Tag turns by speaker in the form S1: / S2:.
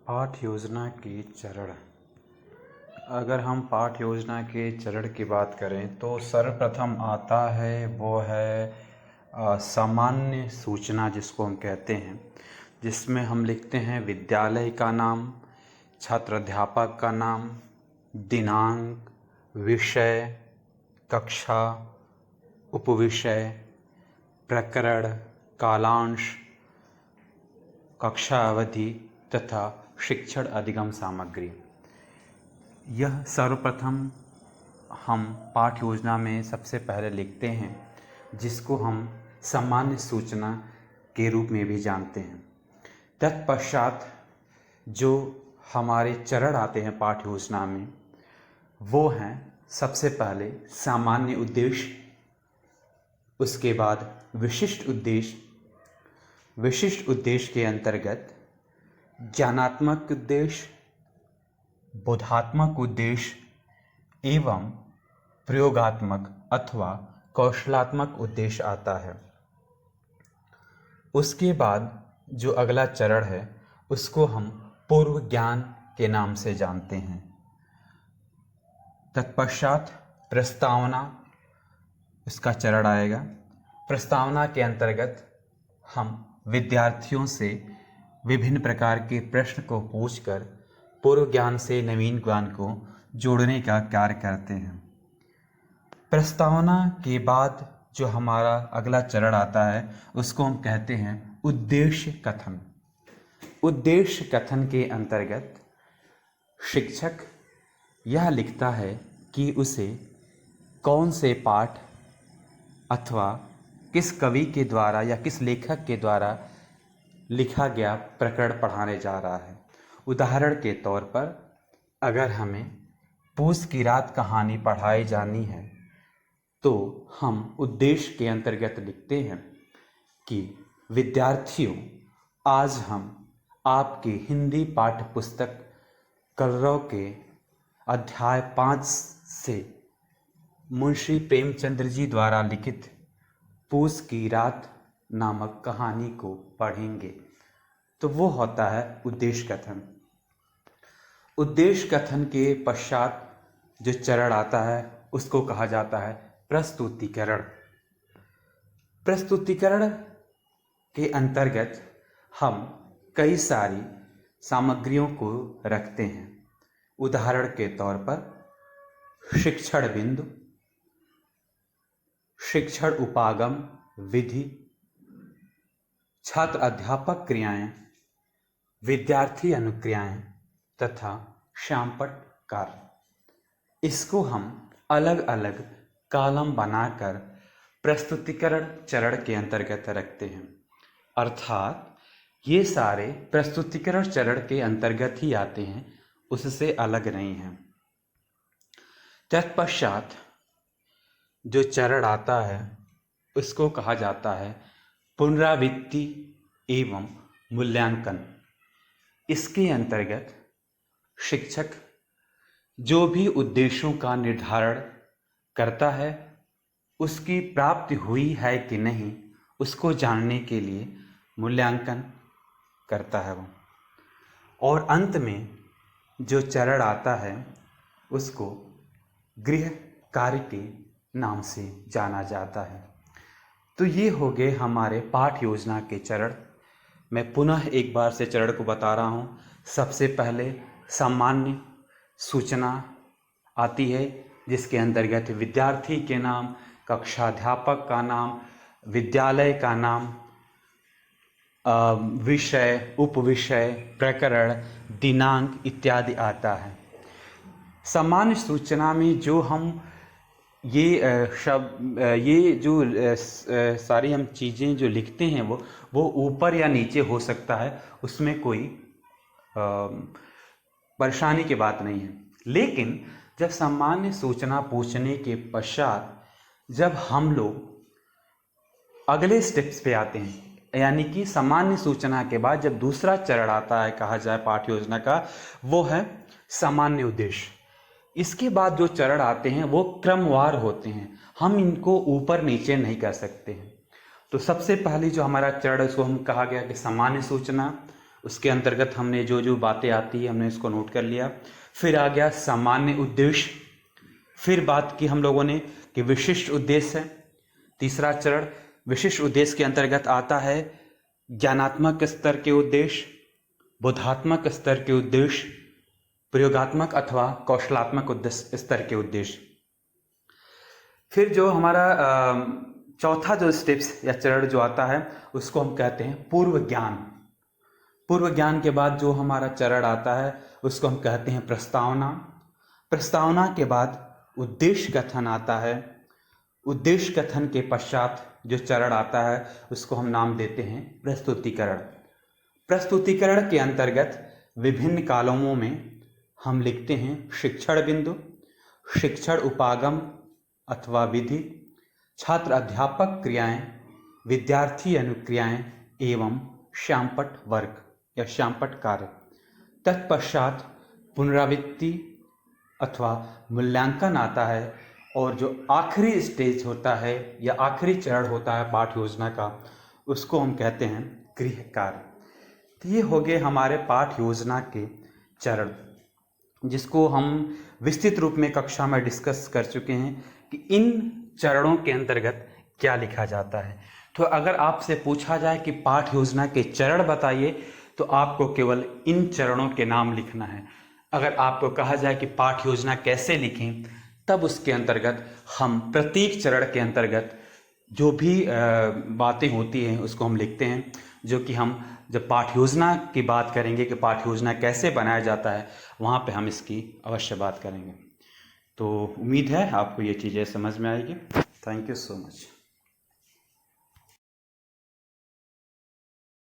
S1: पाठ योजना के चरण। अगर हम पाठ योजना के चरण की बात करें तो सर्वप्रथम आता है वो है सामान्य सूचना, जिसको हम कहते हैं, जिसमें हम लिखते हैं विद्यालय का नाम, छात्र अध्यापक का नाम, दिनांक, विषय, कक्षा, उपविषय, प्रकरण, कालांश, कक्षा अवधि तथा शिक्षण अधिगम सामग्री। यह सर्वप्रथम हम पाठ योजना में सबसे पहले लिखते हैं, जिसको हम सामान्य सूचना के रूप में भी जानते हैं। तत्पश्चात जो हमारे चरण आते हैं पाठ योजना में, वो हैं सबसे पहले सामान्य उद्देश्य, उसके बाद विशिष्ट उद्देश्य, विशिष्ट उद्देश्य के अंतर्गत ज्ञानात्मक उद्देश्य, बोधात्मक उद्देश्य एवं प्रयोगात्मक अथवा कौशलात्मक उद्देश्य आता है। उसके बाद जो अगला चरण है उसको हम पूर्व ज्ञान के नाम से जानते हैं। तत्पश्चात प्रस्तावना, उसका चरण आएगा। प्रस्तावना के अंतर्गत हम विद्यार्थियों से विभिन्न प्रकार के प्रश्न को पूछकर पूर्व ज्ञान से नवीन ज्ञान को जोड़ने का कार्य करते हैं। प्रस्तावना के बाद जो हमारा अगला चरण आता है उसको हम कहते हैं उद्देश्य कथन। उद्देश्य कथन के अंतर्गत शिक्षक यह लिखता है कि उसे कौन से पाठ अथवा किस कवि के द्वारा या किस लेखक के द्वारा लिखा गया प्रकरण पढ़ाने जा रहा है। उदाहरण के तौर पर अगर हमें पूस की रात कहानी पढ़ाई जानी है तो हम उद्देश्य के अंतर्गत लिखते हैं कि विद्यार्थियों, आज हम आपके हिंदी पाठ्य पुस्तक कलरव के अध्याय 5 से मुंशी प्रेमचंद्र जी द्वारा लिखित पूस की रात नामक कहानी को पढ़ेंगे। तो वो होता है उद्देश्य कथन। उद्देश्य कथन के पश्चात जो चरण आता है उसको कहा जाता है प्रस्तुतिकरण। प्रस्तुतिकरण के अंतर्गत हम कई सारी सामग्रियों को रखते हैं। उदाहरण के तौर पर शिक्षण बिंदु, शिक्षण उपागम विधि, छात्र अध्यापक क्रियाएं, विद्यार्थी अनुक्रियाएं तथा श्यामपट्ट कार्य। इसको हम अलग अलग कॉलम बनाकर प्रस्तुतिकरण चरण के अंतर्गत रखते हैं। अर्थात ये सारे प्रस्तुतिकरण चरण के अंतर्गत ही आते हैं, उससे अलग नहीं हैं। तत्पश्चात जो चरण आता है उसको कहा जाता है पुनरावृत्ति एवं मूल्यांकन। इसके अंतर्गत शिक्षक जो भी उद्देश्यों का निर्धारण करता है, उसकी प्राप्ति हुई है कि नहीं, उसको जानने के लिए मूल्यांकन करता है वो। और अंत में जो चरण आता है उसको गृह कार्य के नाम से जाना जाता है। तो ये हो गए हमारे पाठ योजना के चरण। मैं पुनः एक बार से चरण को बता रहा हूँ। सबसे पहले सामान्य सूचना आती है, जिसके अंतर्गत विद्यार्थी के नाम, कक्षाध्यापक का नाम, विद्यालय का नाम, विषय, उपविषय, प्रकरण, दिनांक इत्यादि आता है। सामान्य सूचना में जो हम ये सारी हम चीज़ें जो लिखते हैं वो ऊपर या नीचे हो सकता है, उसमें कोई परेशानी की बात नहीं है। लेकिन जब सामान्य सूचना पूछने के पश्चात जब हम लोग अगले स्टेप्स पे आते हैं, यानी कि सामान्य सूचना के बाद जब दूसरा चरण आता है कहा जाए पाठ योजना का, वो है सामान्य उद्देश्य। इसके बाद जो चरण आते हैं वो क्रमवार होते हैं, हम इनको ऊपर नीचे नहीं कर सकते हैं। तो सबसे पहले जो हमारा चरण उसको हम कहा गया कि सामान्य सूचना, उसके अंतर्गत हमने जो जो बातें आती है हमने इसको नोट कर लिया। फिर आ गया सामान्य उद्देश्य, फिर बात की हम लोगों ने कि विशिष्ट उद्देश्य है। तीसरा चरण विशिष्ट उद्देश्य के अंतर्गत आता है ज्ञानात्मक स्तर के उद्देश्य, बोधात्मक स्तर के उद्देश्य, प्रयोगात्मक अथवा कौशलात्मक उद्देश्य स्तर के उद्देश्य। फिर जो हमारा चौथा जो स्टेप्स या चरण जो आता है उसको हम कहते हैं पूर्व ज्ञान। पूर्व ज्ञान के बाद जो हमारा चरण आता है उसको हम कहते हैं प्रस्तावना। प्रस्तावना के बाद उद्देश्य कथन आता है। उद्देश्य कथन के पश्चात जो चरण आता है उसको हम नाम देते हैं प्रस्तुतिकरण। प्रस्तुतिकरण के अंतर्गत विभिन्न कॉलमों में हम लिखते हैं शिक्षण बिंदु, शिक्षण उपागम अथवा विधि, छात्र अध्यापक क्रियाएं, विद्यार्थी अनुक्रियाएं एवं श्यामपट्ट वर्ग या श्यामपट्ट कार्य। तत्पश्चात पुनरावृत्ति अथवा मूल्यांकन आता है और जो आखिरी स्टेज होता है या आखिरी चरण होता है पाठ योजना का उसको हम कहते हैं गृह कार्य। तो ये हो गए हमारे पाठ योजना के चरण, जिसको हम विस्तृत रूप में कक्षा में डिस्कस कर चुके हैं कि इन चरणों के अंतर्गत क्या लिखा जाता है। तो अगर आपसे पूछा जाए कि पाठ योजना के चरण बताइए तो आपको केवल इन चरणों के नाम लिखना है। अगर आपको कहा जाए कि पाठ योजना कैसे लिखें तब उसके अंतर्गत हम प्रत्येक चरण के अंतर्गत जो भी बातें होती हैं उसको हम लिखते हैं, जो कि हम जब पाठ योजना की बात करेंगे कि पाठ योजना कैसे बनाया जाता है वहाँ पे हम इसकी अवश्य बात करेंगे। तो उम्मीद है आपको ये चीज़ें समझ में आएगी। Thank you so much.